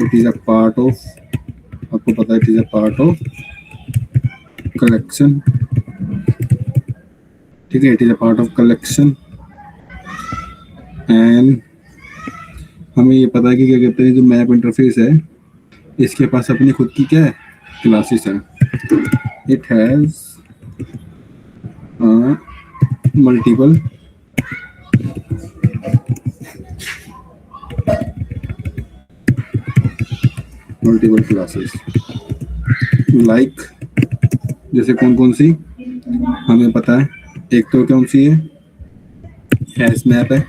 It is a part of, आपको पता है it is a part of collection, ठीक है, it is a part of collection. And हमें ये पता है कि क्या कहते हैं, जो मैप इंटरफेस है इसके पास अपनी खुद की क्या है, क्लासेस है। It has multiple classes, like जैसे कौन कौन सी हमें पता है, एक तो कौन सी है, हैश मैप है,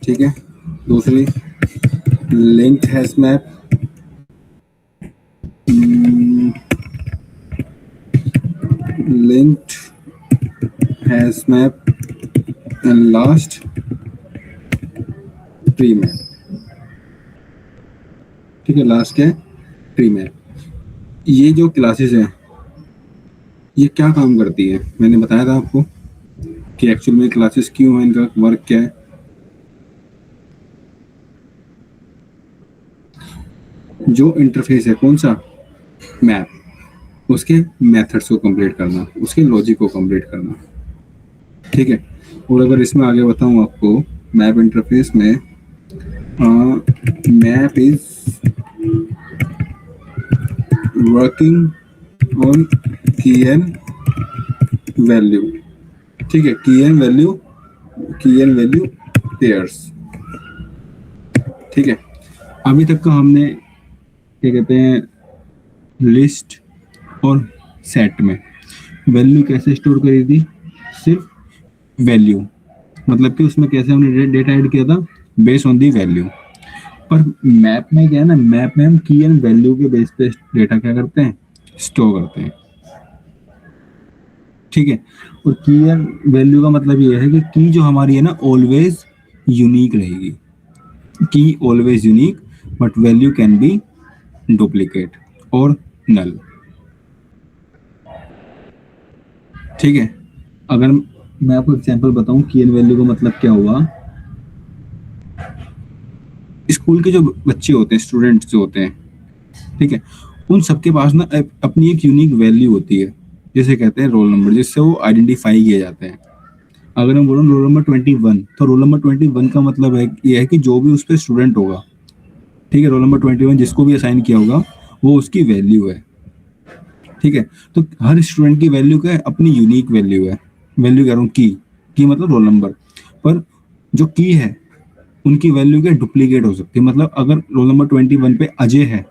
ठीक है, दूसरी linked hash map, linked hash map and last tree map, ठीक है, लास्ट क्या है, ट्री मैप। ये जो क्लासेस हैं ये क्या काम करती है, मैंने बताया था आपको कि एक्चुअल में क्लासेस क्यों है, इनका वर्क क्या है। जो इंटरफेस है कौन सा, मैप, उसके मेथड्स को कंप्लीट करना, उसके लॉजिक को कंप्लीट करना, ठीक है। और अगर इसमें आगे बताऊं आपको, मैप इंटरफेस में मैप इज वर्किंग ऑन की एंड वैल्यू, ठीक है, की एंड वैल्यू पेयर्स, ठीक है। अभी तक का हमने क्या कहते हैं, लिस्ट और सेट में वैल्यू कैसे स्टोर करी थी, सिर्फ वैल्यू, मतलब कि उसमें कैसे हमने डेटा ऐड किया था, बेस ऑन दी वैल्यू। पर मैप में क्या है ना, मैप में हम की एंड वैल्यू के बेस पे डेटा क्या करते हैं, स्टोर करते हैं, ठीक है। और की एंड वैल्यू का मतलब ये है कि की जो हमारी है ना ऑलवेज यूनिक रहेगी, की always unique, but value can be duplicate और नल, ठीक है। अगर मैं आपको एग्जांपल बताऊं की एंड वैल्यू का मतलब क्या हुआ, स्कूल के जो बच्चे होते हैं, स्टूडेंट्स जो होते हैं, ठीक है, उन सबके पास ना अपनी एक यूनिक वैल्यू होती है, जिसे कहते हैं रोल नंबर, जिससे वो आइडेंटिफाई किए जाते हैं। अगर हम बोलो रोल नंबर 21, तो रोल नंबर 21 का मतलब है ये है कि जो भी उस पर स्टूडेंट होगा, ठीक है, रोल नंबर 21 जिसको भी असाइन किया होगा वो उसकी वैल्यू है, ठीक है। तो हर स्टूडेंट की वैल्यू क्या है, अपनी यूनिक वैल्यू है, वैल्यू कह रहा हूँ की मतलब रोल नंबर, पर जो की है उनकी वैल्यू क्या डुप्लीकेट हो सकती है। मतलब अगर रोल नंबर 21 पे अजय है,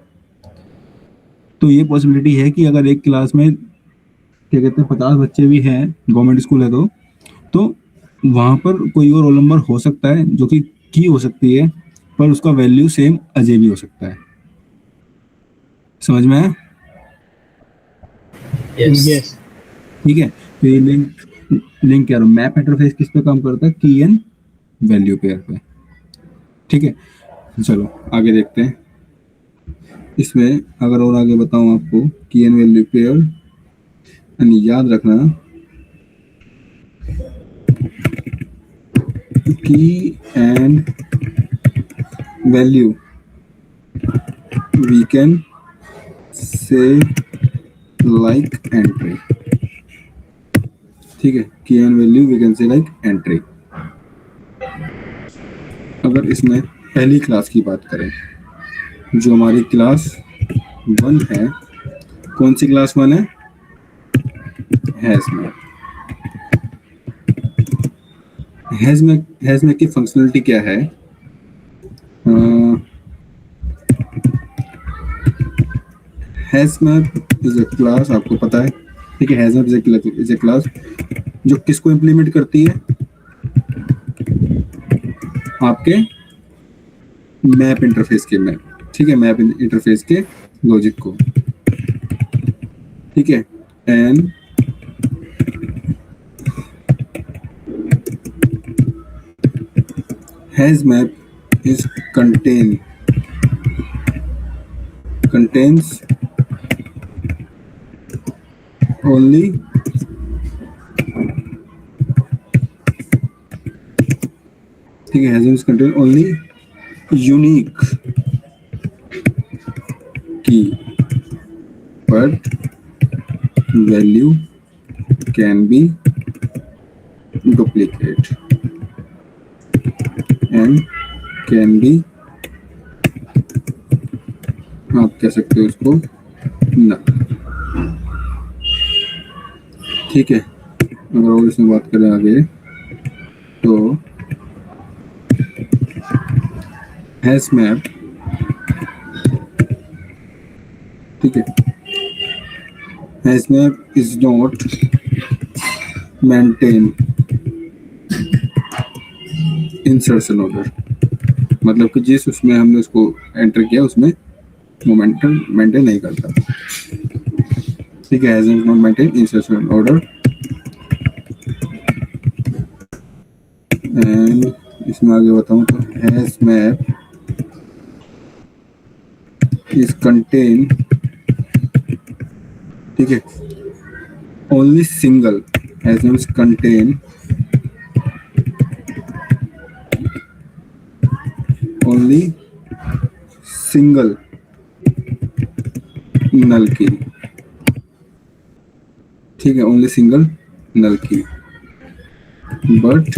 तो ये पॉसिबिलिटी है कि अगर एक क्लास में क्या कहते हैं 50 बच्चे भी हैं, गवर्नमेंट स्कूल है तो वहां पर कोई और रोल नंबर हो सकता है जो कि की हो सकती है, पर उसका वैल्यू सेम अजय भी हो सकता है। समझ में आया? यस। ठीक है। तो ये लिंक कह रहा हूँ, मैप इंटरफेस किस पे काम करता है, की एंड वैल्यू पेयर पे, ठीक है। चलो आगे देखते हैं। इसमें अगर और आगे बताऊं आपको, की एंड वैल्यू पेयर, याद रखना की and value we can say like entry, ठीक है, की and value we can say like entry। अगर इसमें पहली क्लास की बात करें, जो हमारी क्लास 1 है, कौन सी क्लास 1 है, हैश मैप। हैश मैप की फंक्शनलिटी क्या है, hash map is a class, आपको पता है, ठीक है, hash map is a class जो किसको इंप्लीमेंट करती है, आपके मैप इंटरफेस के मैप, ठीक है, मैप इंटरफेस के लॉजिक को, ठीक है। And hash map is contains only ठीक है, hash map contain only unique but value can be duplicate and can be, आप कह सकते हो इसको ना, ठीक है। अगर और इसमें बात करें आगे तो हैश मैप, ठीक है, hash map is not maintain insertion order, मतलब कि जिस उसमें हमने उसको एंटर किया उसमें मोमेंटम मेंटेन नहीं करता, ठीक है। Has not maintain insertion order and इसमें आगे बताऊं तो हैश मैप इज कंटेन, ठीक है, only single, hash map is contain only single null key, ठीक है, ओनली सिंगल नल की, बट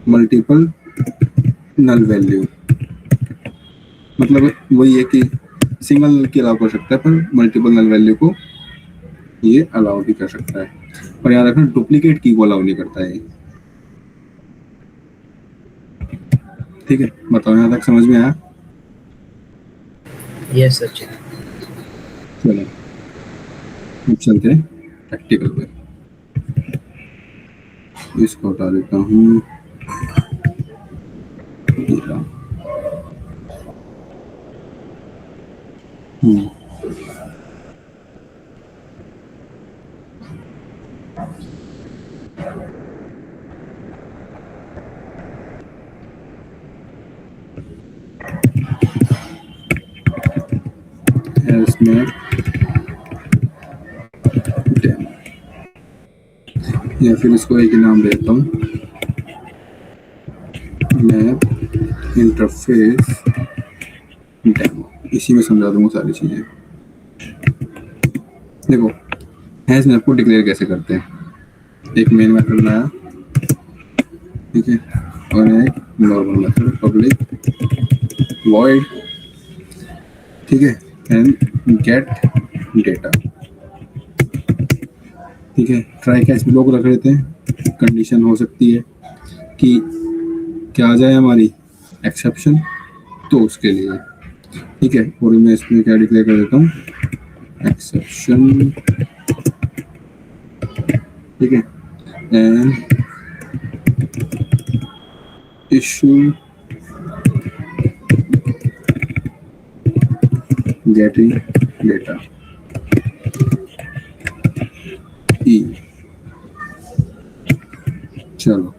मल्टीपल नल वैल्यू, मतलब वही है कि सिंगल नल की अलाउ कर सकता है पर मल्टीपल नल वैल्यू को ये अलाउ भी कर सकता है। और याद रखना डुप्लीकेट की को अलाउ नहीं करता है, ठीक है। बताओ यहाँ तक समझ में आया? Yes sir. चलो अब चलते हैं प्रैक्टिकल पे, इसको हटा देता हूँ। या फिर इसको एक नाम देता हूँ, मैप इंटरफेस डेमो, इसी में समझा दूंगा सारी चीजें। देखो हैश मैप को डिक्लेयर कैसे करते हैं, एक मेन मेथड लाया, ठीक है, और एक नॉर्मल मेथड पब्लिक वॉइड, ठीक है, एंड गेट डेटा, ठीक है। ट्राई कैच ब्लॉक रख लेते हैं, कंडीशन हो सकती है कि क्या आ जाए हमारी एक्सेप्शन, तो उसके लिए, ठीक है। और मैं इसमें क्या डिक्लेयर कर देता हूँ, एक्सेप्शन, ठीक है, एंड इशू गेटिंग डेटा ई। चलो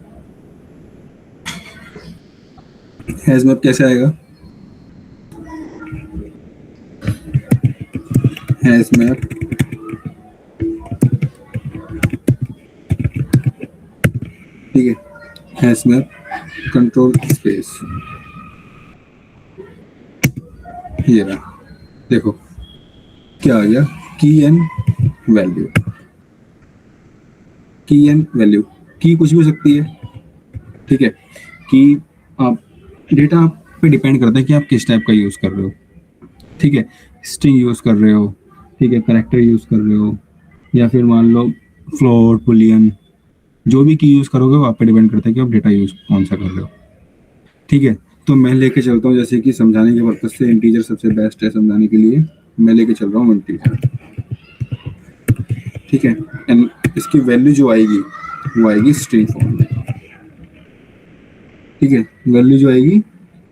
हैश मैप कैसे आएगा, हैश मैप ठीक है, हैश मैप कंट्रोल स्पेस, ये रहा, देखो क्या आ गया, की एंड वैल्यू, की एंड वैल्यू, की कुछ भी हो सकती है, ठीक है, कि आप डेटा आप पे डिपेंड करता है कि आप किस टाइप का यूज कर रहे हो, ठीक है, स्ट्रिंग यूज कर रहे हो, ठीक है, कैरेक्टर यूज कर रहे हो, या फिर मान लो फ्लोट बुलियन, जो भी की यूज करोगे वो आप पे डिपेंड करता है कि आप डेटा यूज कौन सा कर रहे हो, ठीक है। तो मैं लेके चलता हूँ, जैसे कि समझाने के पर्पज से इंटीजर सबसे बेस्ट है समझाने के लिए, मैं लेके चल रहा हूँ इंटीजर, ठीक है, एंड इसकी वैल्यू जो आएगी वो आएगी स्ट्रिंग फॉर्म में, ठीक है, वैल्यू जो आएगी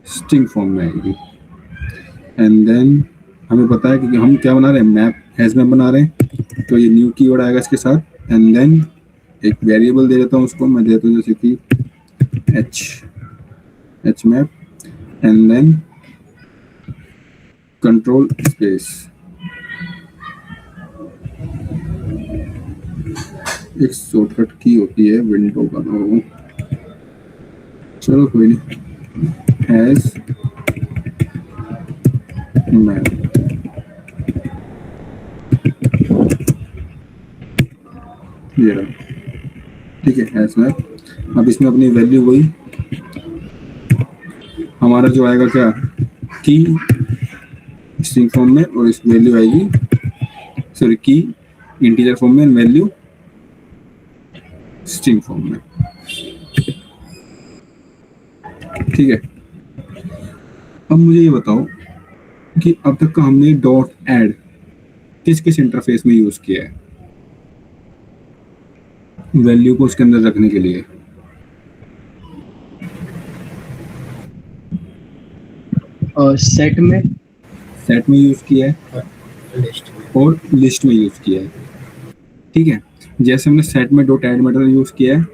स्ट्रिंग फॉर्म में आएगी। एंड देन हमें पता है कि हम क्या बना रहे हैं, मैप, हैश मैप बना रहे हैं, तो ये न्यू कीवर्ड आएगा इसके साथ, एंड देन एक वेरिएबल दे देता हूँ उसको, मैं देता हूँ जैसे कि H map, and then control space, एक शॉर्टकट की होती है विंडो का नाम, चलो कोई नहीं, हैश मैं ये रहा, ठीक है, हैश मैप। अब इसमें अपनी वैल्यू वही हमारा जो आएगा क्या, की स्ट्रिंग फॉर्म में, और इस वैल्यू आएगी, सॉरी, की इंटीजर फॉर्म में, वैल्यू स्ट्रिंग फॉर्म में, ठीक है। अब मुझे ये बताओ कि अब तक का हमने डॉट ऐड किस किस इंटरफेस में यूज किया है वैल्यू को उसके अंदर रखने के लिए? सेट में यूज किया है और लिस्ट में यूज किया है, ठीक है। जैसे हमने सेट में डॉट ऐड मेथड यूज किया है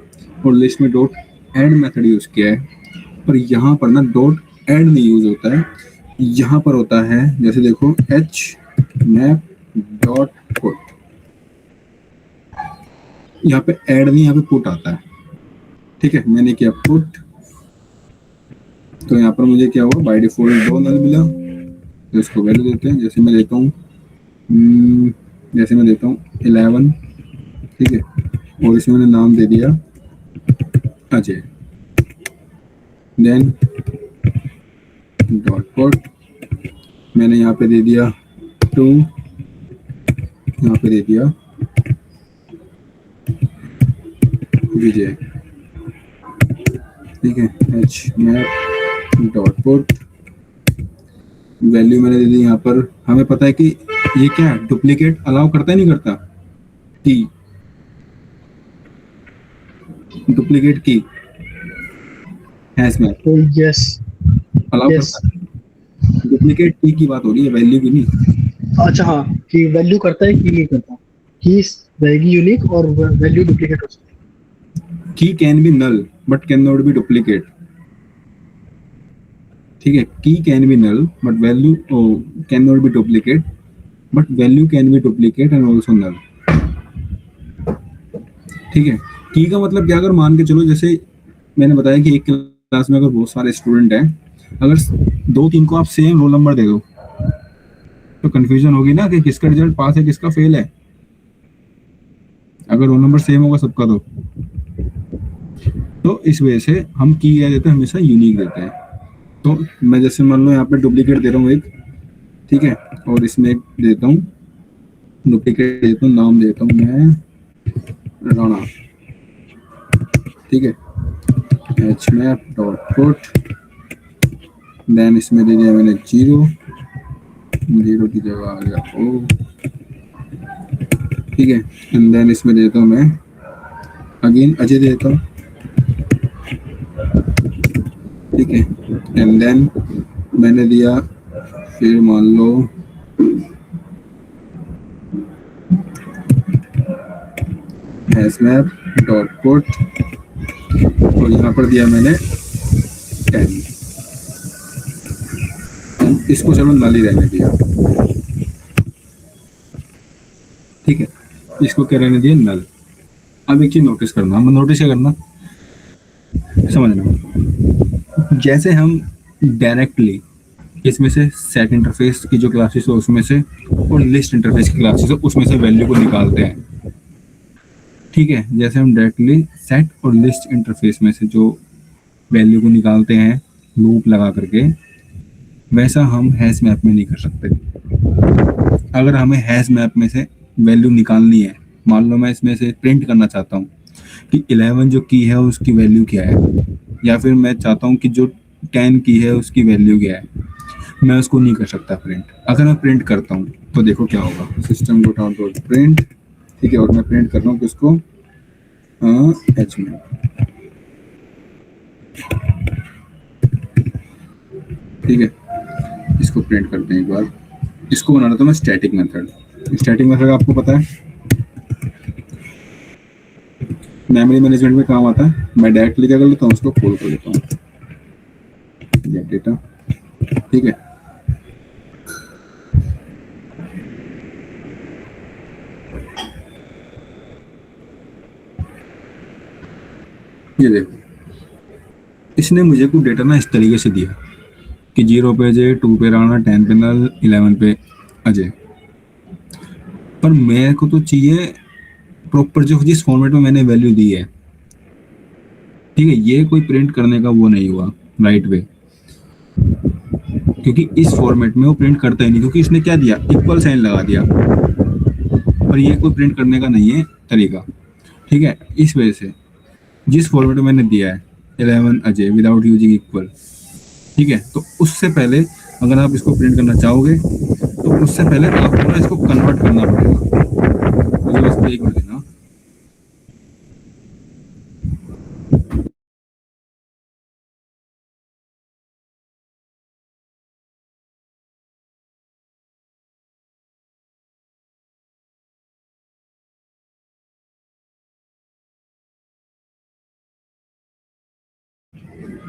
और लिस्ट में डॉट ऐड मेथड यूज किया है, पर यहाँ पर ना डॉट ऐड नहीं यूज होता है, यहाँ पर होता है, जैसे देखो एच मैप डॉट पुट, यहाँ पे ऐड नहीं, यहाँ पे पुट आता है, ठीक है। मैंने किया पुट, तो यहाँ पर मुझे क्या हुआ, बाय डिफॉल्ट 2 नल मिला, तो इसको वैल्यू देते हैं। जैसे मैं देता हूँ 11, ठीक है, और इसमें मैंने नाम दे दिया अजय, देन डॉट पुट, मैंने यहाँ पे दे दिया 2, यहाँ पे दे दिया विजय, ठीक है। H map dot put, value मैंने दे दी यहाँ पर। हमें पता है कि ये क्या डुप्लीकेट अलाउ करता है, नहीं करता, की डुप्लीकेट की hash map yes allow yes. करता है, डुप्लीकेट की बात हो रही है, वैल्यू की नहीं। अच्छा हाँ, कि वैल्यू करता है कि नहीं करता, की रहेगी यूनिक और वैल्यू डुप्लीकेट हो सकती है। Key can be null but can not be duplicate, ठीक है। Key can be null but value can not be duplicate, but value can be duplicate and also null, ठीक है। की का मतलब क्या, अगर मान के चलो, जैसे मैंने बताया कि एक क्लास में अगर बहुत सारे स्टूडेंट हैं, अगर 2-3 को आप सेम रोल नंबर दे दो तो कंफ्यूजन होगी ना कि किसका रिजल्ट पास है किसका फेल है, अगर रोल नंबर सेम होगा सबका तो इस वजह से हम की क्या देते हैं, हमेशा यूनिक देते हैं। तो मैं जैसे मान लो यहाँ पे डुप्लीकेट दे रहा हूँ एक, ठीक है, और इसमें एक देता हूँ डुप्लीकेट, देता हूँ नाम देता हूँ मैं राणा, ठीक है, H map dot put, then इसमें दे दिया मैंने 0 की जगह आ गया ओ, ठीक है, एंड देन इसमें देता हूँ मैं अगेन अजय देता हूँ, ठीक है, एंड देन मैंने दिया फिर मान लो हैश मैप डॉट पुट, और यहाँ पर दिया मैंने 10, इसको चलो नल ही रहने दिया, ठीक है, इसको क्या रहने दिया, नल। अब एक चीज नोटिस करना, हम नोटिस क्या करना, समझना, जैसे हम डायरेक्टली इसमें से सेट इंटरफेस की जो क्लासेस है उसमें से और लिस्ट इंटरफेस की क्लासेस है उसमें से वैल्यू को निकालते हैं, ठीक है, जैसे हम डायरेक्टली सेट और लिस्ट इंटरफेस में से जो वैल्यू को निकालते हैं लूप लगा करके, वैसा हम हैश मैप में नहीं कर सकते। अगर हमें हैश मैप में से वैल्यू निकालनी है, मान लो मैं इसमें से प्रिंट करना चाहता हूँ कि 11 जो की है उसकी वैल्यू क्या है, या फिर मैं चाहता हूँ कि जो 10 की है उसकी वैल्यू क्या है, मैं उसको नहीं कर सकता प्रिंट। अगर मैं प्रिंट करता हूँ तो देखो क्या होगा, system dot out dot print, ठीक है, और मैं प्रिंट कर रहा हूँ किसको, एच में, ठीक है, इसको प्रिंट करते हैं एक बार। इसको बना रहा था मैं स्टैटिक मेथड। स्टैटिक मेथड आपको पता है मेमोरी मैनेजमेंट में काम आता है। मैं डायरेक्टली क्या कर लेता हूँ, उसको कॉल कर लेता हूँ गेट डेटा, ठीक है, ये देखो इसने मुझे कुछ डेटा ना इस तरीके से दिया, कि 0 पे अजय, 2 पे राणा, 10 पे नल, 11 पे अजय। पर मेरे को तो चाहिए प्रॉपर जो जिस फॉर्मेट में मैंने वैल्यू दी है, ठीक है, ये कोई प्रिंट करने का वो नहीं हुआ राइट वे, क्योंकि इस फॉर्मेट में वो प्रिंट करता ही नहीं, क्योंकि इसने क्या दिया, इक्वल साइन लगा दिया, पर ये कोई प्रिंट करने का नहीं है तरीका, ठीक है। इस वजह से जिस फॉर्मेट में मैंने दिया है 11 अजय विदाउट यूजिंग इक्वल, ठीक है, तो उससे पहले अगर आप इसको प्रिंट करना चाहोगे तो उससे पहले आपको ना इसको कन्वर्ट करना पड़ेगा। मुझे बस एक मिनट देना।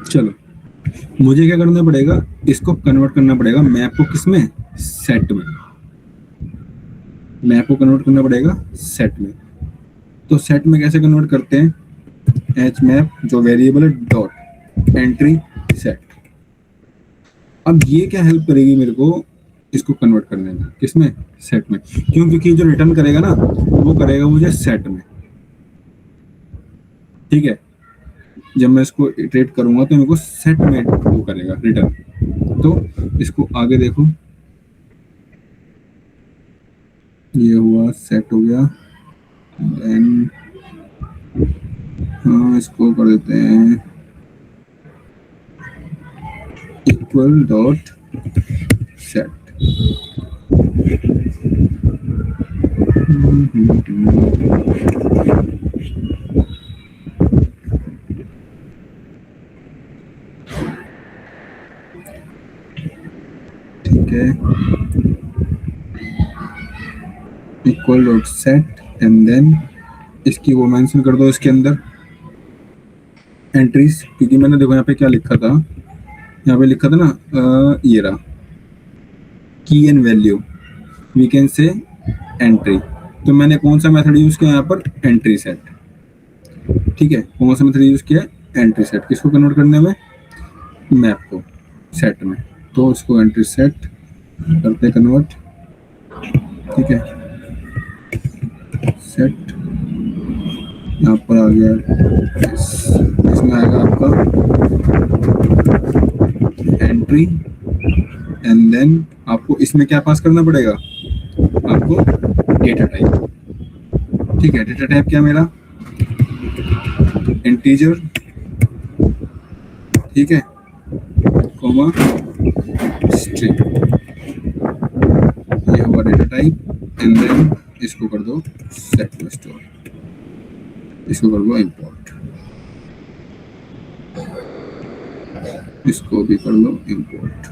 चलो, मुझे क्या करना पड़ेगा, इसको कन्वर्ट करना पड़ेगा मैप को, किसमें, सेट में। मैप को कन्वर्ट करना पड़ेगा सेट में। तो सेट में कैसे कन्वर्ट करते हैं, एच मैप जो वेरिएबल है डॉट एंट्री सेट। अब ये क्या हेल्प करेगी मेरे को इसको कन्वर्ट करने में, किसमें, सेट में। क्यों, क्योंकि जो रिटर्न करेगा ना वो करेगा मुझे सेट में, ठीक है। जब मैं इसको इटरेट करूंगा तो मेरे को सेट में वो करेगा रिटर्न। तो इसको आगे देखो, ये हुआ, सेट हो गया, देन हाँ इसको कर देते हैं इक्वल डॉट सेट। ठीक है, equal dot set and then इसकी वो मेंशन कर दो इसके अंदर एंट्रीज, क्योंकि मैंने देखो यहाँ पे क्या लिखा था, यहाँ पे लिखा था ना ये रहा key and value we can say entry. तो मैंने कौन सा मेथड यूज किया यहाँ पर, एंट्री सेट, ठीक है। कौन सा मेथड यूज किया, एंट्री सेट, किसको कन्वर्ट करने में, मैप को सेट में। तो इसको एंट्री सेट करते कन्वर्ट, ठीक है, सेट यहाँ पर आ गया, इसमें आएगा आपका एंट्री एंड देन आपको इसमें क्या पास करना पड़ेगा, आपको डेटा टाइप, ठीक है। डेटा टाइप क्या मेरा, इंटीजर, ठीक है, कॉमा स्ट्रिंग, ये हुआ डेटा टाइप एंड देन इसको कर दो सेट में स्टोर, इसको कर दो इंपोर्ट, इसको भी कर लो इंपोर्ट,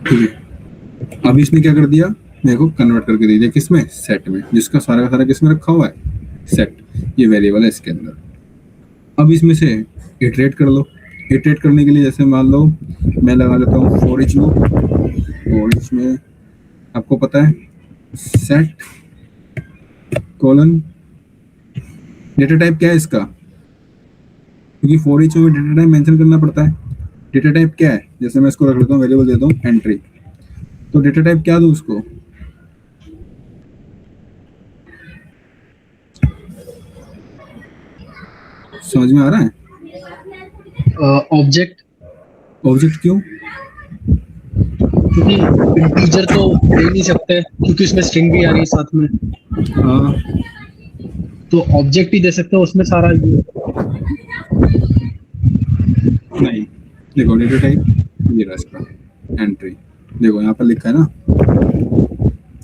ठीक है। अब इसने क्या कर दिया, मेरे को कन्वर्ट करके दे दिया किसमें, सेट में, जिसका सारा का सारा किसमें रखा हुआ है, सेट, ये वेरिएबल है इसके अंदर। अब इसमें से इटरेट कर लो। इटरेट करने के लिए जैसे मान लो मैं लगा लेता हूँ for each loop, for each में आपको पता है सेट कोलन, डेटा टाइप क्या है इसका, क्योंकि फॉर ईच में डेटा टाइप मेंशन करना पड़ता है। डेटा टाइप क्या है, जैसे मैं इसको रख लेता हूँ वेरिएबल देता हूँ एंट्री, तो डेटा टाइप क्या दूँ उसको, समझ में आ रहा है, ऑब्जेक्ट। ऑब्जेक्ट क्यों, क्योंकि इंटीजर तो दे नहीं सकते क्योंकि उसमें स्ट्रिंग भी आ रही है साथ में, हाँ तो ऑब्जेक्ट ही दे सकते हो उसमें सारा ये। नहीं, देखो डेटा टाइप ये रहा इसका एंट्री, देखो यहाँ पर लिखा है ना,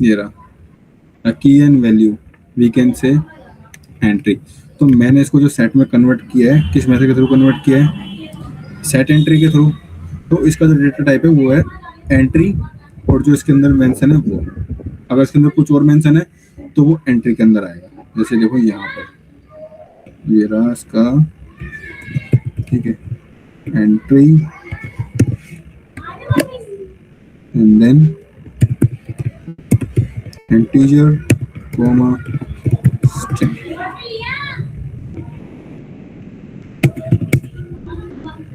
ये रहा key and value we can say entry. तो मैंने इसको जो सेट में कन्वर्ट किया है, किस मेथड के थ्रू कन्वर्ट किया है, सेट एंट्री के थ्रू। तो इसका जो डेटा टाइप है वो है एंट्री, और जो इसके अंदर मेंशन है वो, अगर इसके अंदर कुछ और मेंशन है तो वो एंट्री के अंदर आएगा। जैसे देखो यहाँ पर ये रहा इसका, ठीक है, entry and then integer comma string,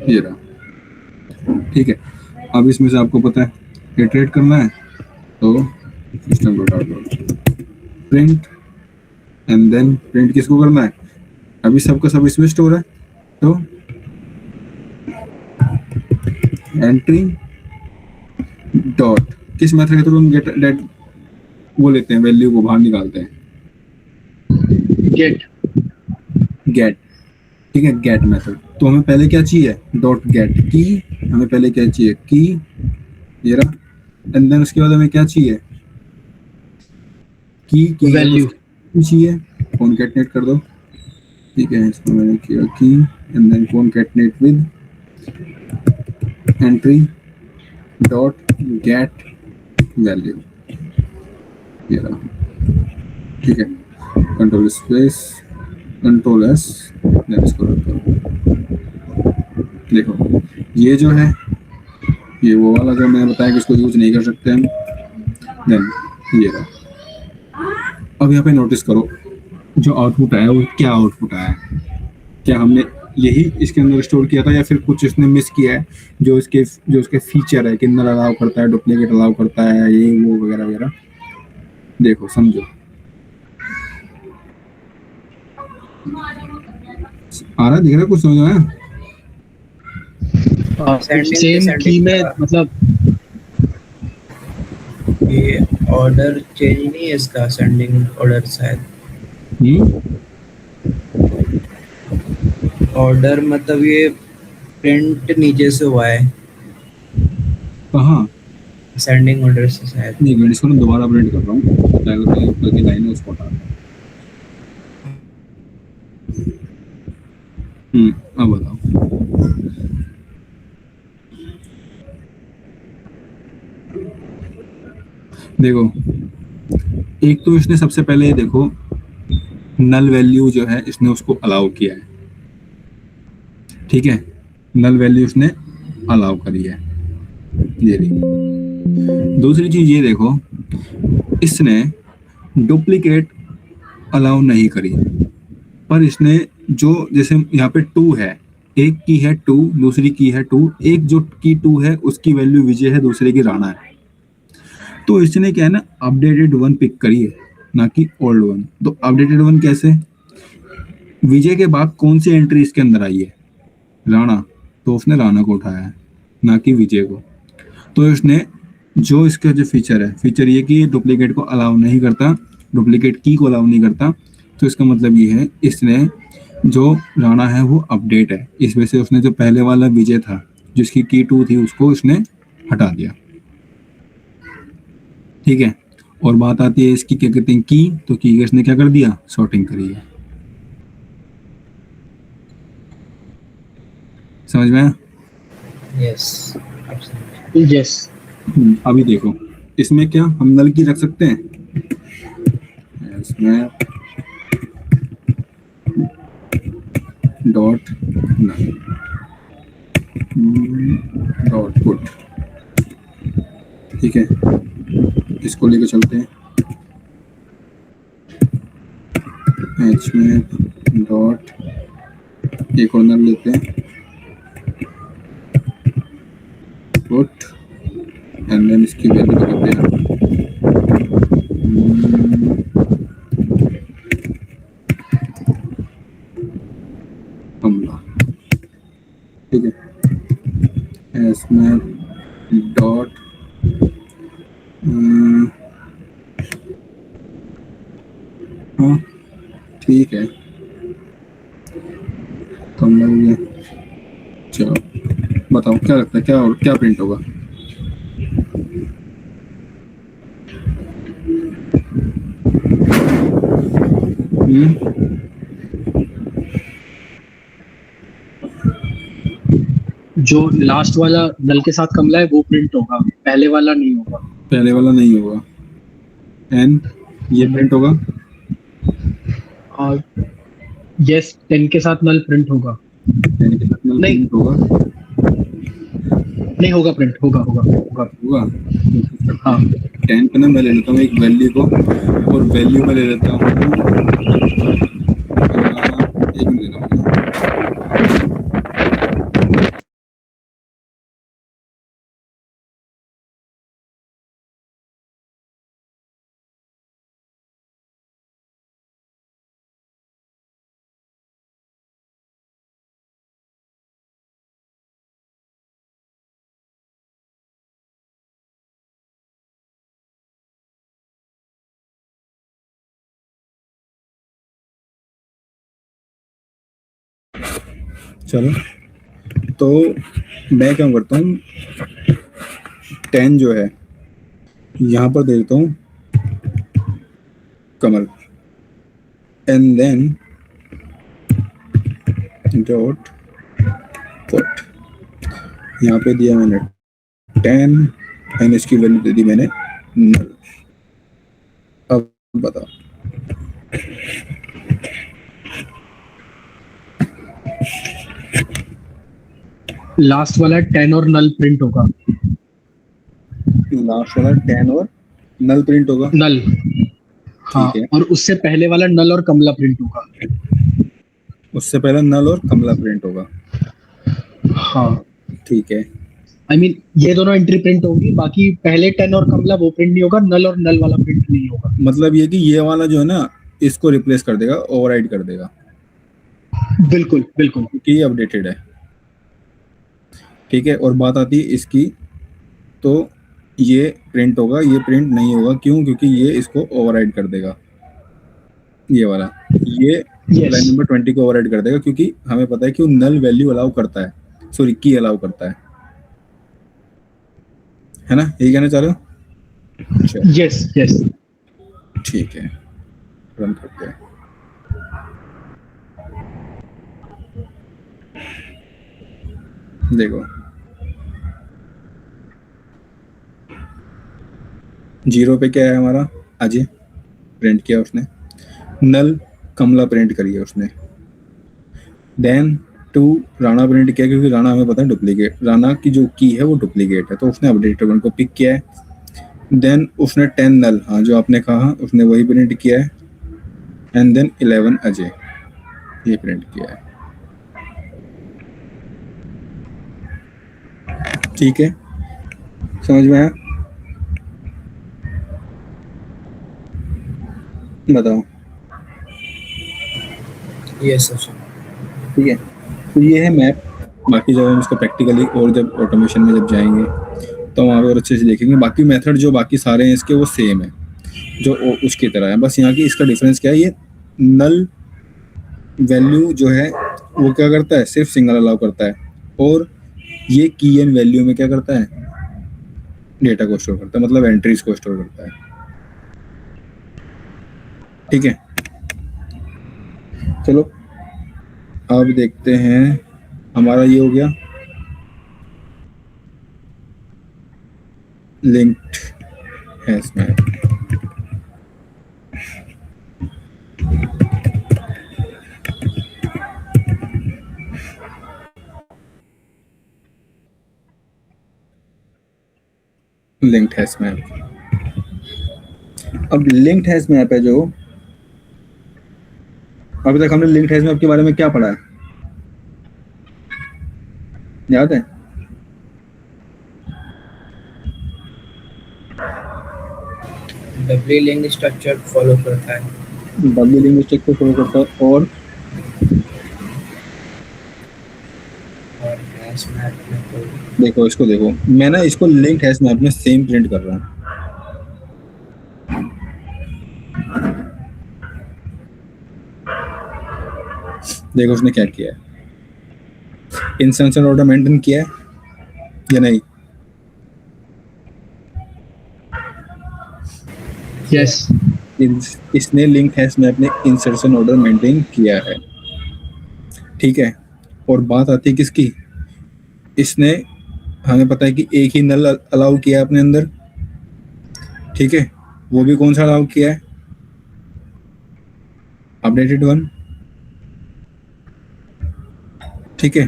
ये रहा। ठीक है, अब इसमें से आपको पता है इटरेट करना है, तो system dot out print, and then print किसको करना है, अभी सबका सब इसमें स्टोर है, तो एंट्री डॉट किस मेथड के थ्रू हम गेट डेट वो लेते हैं, वैल्यू को बाहर निकालते हैं, गेट। गेट। ठीक है, गेट मेथड। तो हमें पहले क्या चाहिए, डॉट गेट की, हमें पहले क्या चाहिए की, ये रहा, एंड देन उसके बाद हमें क्या चाहिए, की वैल्यू। चाहिए, कॉनकैटनेट कर दो। ठीक है, इसको मैंने किया की, and then concatenate with entry dot get value, ये रहा। ठीक है, control space control S, then इसको रन करो। देखो ये जो है, ये वो वाला जो मैंने बताया कि इसको यूज नहीं कर सकते हम, देन ये रहा। अब यहाँ पे नोटिस करो जो आउटपुट आया वो क्या आउटपुट आया है, क्या हमने यही इसके अंदर स्टोर किया था या फिर कुछ इसने मिस किया है, जो उसके फीचर है, किन्नर अलाउ करता है, डुप्लीकेट अलाउ करता है, ये वो वगैरह वगैरह। देखो समझो, आ रहा दिख रहा है, कुछ समझ में आया? सेम की में मतलब ये ऑर्डर चेंज नहीं है इसका, सेंडिंग ऑर्डर शायद, ऑर्डर मतलब ये प्रिंट नीचे से हुआ है, कहाँ? सेंडिंग ऑर्डर से शायद। नहीं, मैं इसको ना दोबारा प्रिंट कर रहा हूँ, ऊपर की लाइन है उसको हटा रहा हूँ। अब बताओ। देखो, एक तो इसने सबसे पहले देखो नल वैल्यू जो है इसने उसको अलाउ किया है, ठीक है, नल वैल्यू उसने अलाउ करी है, ये रही। दूसरी चीज ये देखो, इसने डुप्लीकेट अलाउ नहीं करी, पर इसने जो जैसे यहाँ पे 2 है, एक की है 2, दूसरी की है 2, एक जो की 2 है उसकी वैल्यू विजय है, दूसरे की राणा है, तो इसने क्या है ना अपडेटेड 1 पिक करी है, ना कि ओल्ड 1। तो अपडेटेड 1 कैसे, विजय के बाद कौन सी एंट्री इसके अंदर आई है, राणा, तो उसने राणा को उठाया है, ना कि विजय को। तो इसने जो इसका जो फीचर है, फीचर ये कि डुप्लीकेट को अलाउ नहीं करता, डुप्लीकेट की को अलाउ नहीं करता, तो इसका मतलब ये है इसने जो राणा है वो अपडेट है, इस वजह से उसने जो पहले वाला विजय था जिसकी की 2 थी उसको उसने हटा दिया। ठीक है, और बात आती है इसकी क्या कहते हैं की, तो की का इसने क्या कर दिया, सॉर्टिंग करी है। समझ में आया? Yes, yes. अभी देखो इसमें क्या हम नल की रख सकते हैं, इसमें डॉट नल डॉट पुट, ठीक है, इसको लेकर चलते हैं, एच में डॉट एक और नल लेते हैं, पुट, एंड देन इसकी वैल्यू करते हैं हमला, ठीक है, इसमें डॉट हाँ ठीक है, कम हो गया। चलो बताओ क्या लगता है, क्या क्या प्रिंट होगा, जो लास्ट वाला नल के साथ कमला है वो प्रिंट होगा, पहले वाला नहीं होगा। पहले वाला नहीं होगा, एन ये प्रिंट होगा, और यस 10 के साथ नल प्रिंट होगा, 10 के साथ नल नहीं। प्रिंट होगा, नहीं होगा, प्रिंट होगा होगा होगा होगा। हाँ 10 पे ना मैं ले लेता हूँ एक वैल्यू को, और वैल्यू में ले लेता हूँ चलो, तो मैं क्या करता हूँ, 10 जो है यहाँ पर दे देता हूँ कमल, एंड देन डॉट पुट, यहाँ पे दिया मैंने 10 एंड इसकी वैल्यू दे दी मैंने null। अब बताओ, लास्ट वाला 10 और नल प्रिंट होगा। लास्ट वाला 10 और नल प्रिंट होगा। नल, हाँ, ठीक है, और उससे पहले वाला नल और कमला प्रिंट होगा। उससे पहले नल और कमला प्रिंट होगा। हाँ, ठीक है, आई मीन ये दोनों एंट्री प्रिंट होगी, बाकी पहले 10 और कमला वो प्रिंट नहीं होगा, नल और नल वाला प्रिंट नहीं होगा। मतलब ये कि ये वाला जो है ना, इसको रिप्लेस कर देगा, ओवरराइड कर देगा, बिल्कुल बिल्कुल। क्योंकि ये अपडेटेड है। ठीक है, और बात आती है इसकी, तो ये प्रिंट होगा, ये प्रिंट नहीं होगा। क्यों? क्योंकि ये इसको ओवरराइड कर देगा, ये वाला, ये Yes. लाइन नंबर 20 को ओवरराइड कर देगा, क्योंकि हमें पता है कि वो नल वैल्यू अलाउ करता है, सॉरी की अलाउ करता है ना? यही कहना चाह रहे हो? चलो, यस यस। ठीक है, रन करते हैं। देखो, 0 पे क्या है हमारा, अजय प्रिंट किया उसने, नल कमला प्रिंट करी है उसने, देन 2 राणा प्रिंट किया, क्योंकि राणा हमें पता है डुप्लीकेट, राणा की जो की है वो डुप्लीकेट है, तो उसने अपडेटेड वन को पिक किया है। देन उसने 10 नल, हाँ जो आपने कहा, उसने वही प्रिंट किया है, एंड देन 11 अजय, ये प्रिंट किया है। ठीक है, समझ में आया? बताओ। Yes sir. ठीक है, तो ये है मैप। बाकी जब हम इसको प्रैक्टिकली और जब ऑटोमेशन में जब जाएंगे तो वहाँ पे और अच्छे से देखेंगे। बाकी मेथड जो बाकी सारे हैं इसके वो सेम है, जो उसकी तरह है, बस यहाँ की इसका डिफरेंस क्या है, ये नल वैल्यू जो है वो क्या करता है, सिर्फ सिंगल अलाउ करता है, और ये की एंड वैल्यू में क्या करता है, डेटा को स्टोर करता है, मतलब एंट्रीज को स्टोर करता है। ठीक है, चलो अब देखते हैं, हमारा ये हो गया linked hash map. Linked hash map, अब लिंक्ड हैश मैप है जो, अभी तक हमने लिंक्ड हैश मैप के बारे में क्या पढ़ा है, याद है? डब्ल्यू लिंक स्ट्रक्चर फॉलो करता है, डब्ल्यू लिंक स्ट्रक्चर फॉलो करता है, और हैश मैप में तो देखो इसको, देखो मैं ना इसको लिंक्ड हैश मैप में सेम प्रिंट कर रहा हूँ। देखो उसने क्या किया है, इंस्टेंशन ऑर्डर मेंटेन किया है या नहीं? यस, इसने लिंक हैश मैप में इंसर्शन ऑर्डर मेंटेन किया है। ठीक है, और बात आती है किसकी, इसने, हमें पता है कि एक ही नल अलाउ किया है अपने अंदर। ठीक है, वो भी कौन सा अलाउ किया है, अपडेटेड वन। ठीक है,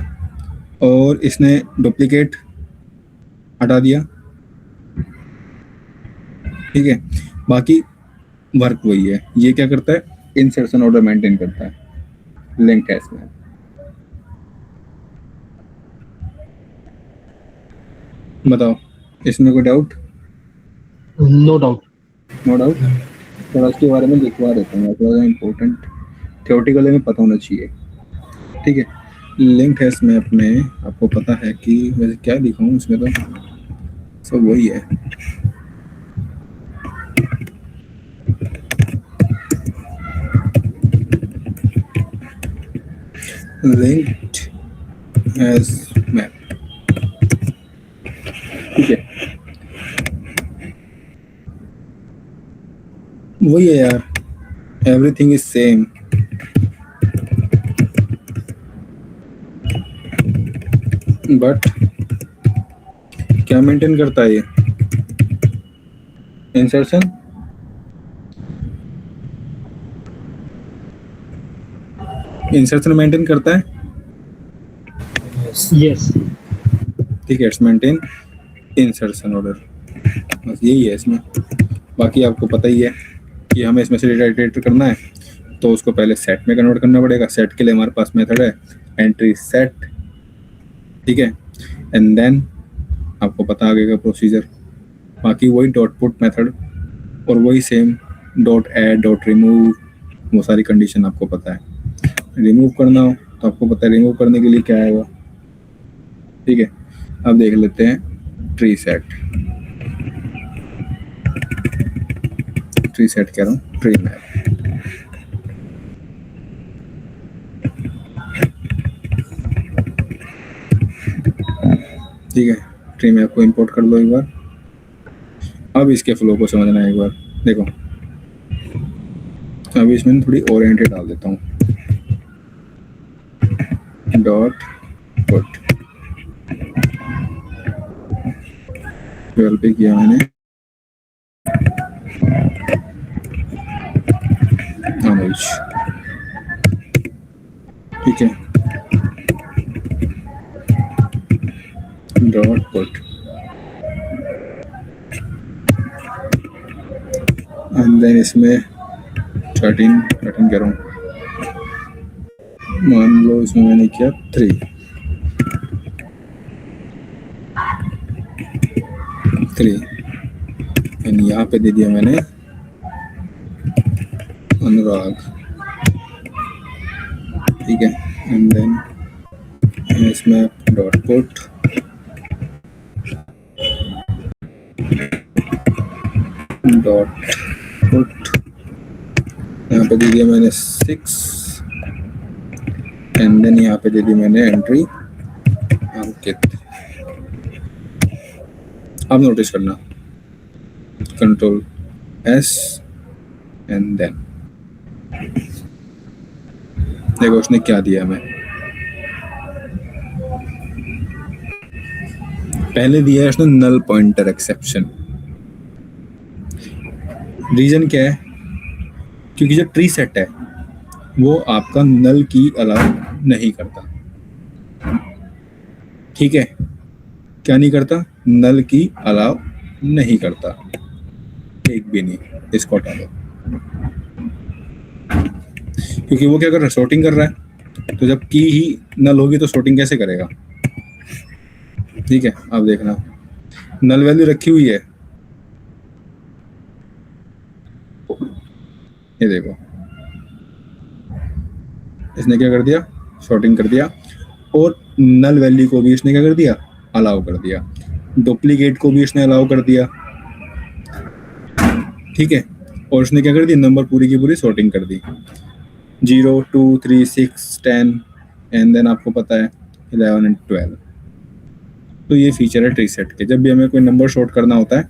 और इसने डुप्लीकेट हटा दिया। ठीक है, बाकी वर्क वही है, ये क्या करता है, इंसर्शन ऑर्डर मेंटेन करता है, लिंक हैश मैप। बताओ, इसमें कोई doubt? No doubt. No doubt. थोड़ा इसके बारे में लिखवा देता हूँ, थोड़ा इम्पोर्टेंट थियोरेटिकली में पता होना चाहिए। ठीक है, लिंक हैश मैप में आपको पता है कि वैसे क्या लिखा हूँ इसमें, तो सब वही है। Linked as map. ठीक है, वही है यार, एवरीथिंग इज सेम। बट क्या मेंटेन करता है ये? इंसर्शन, इंसर्शन मेंटेन करता है। Yes. यस ठीक है, इट्स मेंटेन इंसर्शन ऑर्डर, बस यही है इसमें। बाकी आपको पता ही है कि हमें इसमें से डेटा इटरेट करना है, तो उसको पहले सेट में कन्वर्ट करना पड़ेगा। सेट के लिए हमारे पास मेथड है एंट्री सेट, ठीक है, एंड देन आपको पता आगे का प्रोसीजर। बाकी वही डॉट पुट मेथड और वही same dot add, dot remove, वो सारी कंडीशन आपको पता है। रिमूव करना हो तो आपको पता है रिमूव करने के लिए क्या आएगा। ठीक है, अब देख लेते हैं ट्री सेट। ट्री सेट कह रहा हूँ, ट्री मैप। ठीक है, ट्री मैप को इंपोर्ट कर लो एक बार। अब इसके फ्लो को समझना है एक बार। देखो, अभी इसमें थोड़ी ओरिएंटेड डाल देता हूँ। डॉट पुट 12 पे किया मैंने, अनुज। ठीक है, डॉट पुट एंड देन इसमें 13 कह रहा हूँ, मान लो इसमें मैंने किया 3 एंड यहाँ पे दे दिया मैंने अनुराग। ठीक है, एंड देन इसमें डॉट पुट यहाँ पे दे दिया मैंने 6 एंड देन यहाँ पे दे दी मैंने एंट्री अंकित। अब नोटिस करना, कंट्रोल S एंड देन देखो उसने क्या दिया हमें। पहले दिया है उसने नल पॉइंटर एक्सेप्शन। रीजन क्या है? क्योंकि जो ट्री सेट है वो आपका नल की अलाउ नहीं करता। ठीक है, क्या नहीं करता? नल की अलाउ नहीं करता, एक भी नहीं। इसको हटा दो, क्योंकि वो क्या कर रहा है? सॉर्टिंग कर रहा है। तो जब की ही नल होगी तो सॉर्टिंग कैसे करेगा? ठीक है, अब देखना, नल वैल्यू रखी हुई है, ये देखो इसने क्या कर दिया? सॉर्टिंग कर दिया। और नल वैल्यू को भी इसने क्या कर दिया? अलाउ कर दिया। डुप्लीकेट को भी इसने अलाउ कर दिया। ठीक है, और उसने क्या कर दिया? नंबर पूरी की पूरी सॉर्टिंग कर दी, 0 2 3 6 10 एंड देन आपको पता है 11 एंड 12। तो ये फीचर है ट्री सेट के। जब भी हमें कोई नंबर सॉर्ट करना होता है,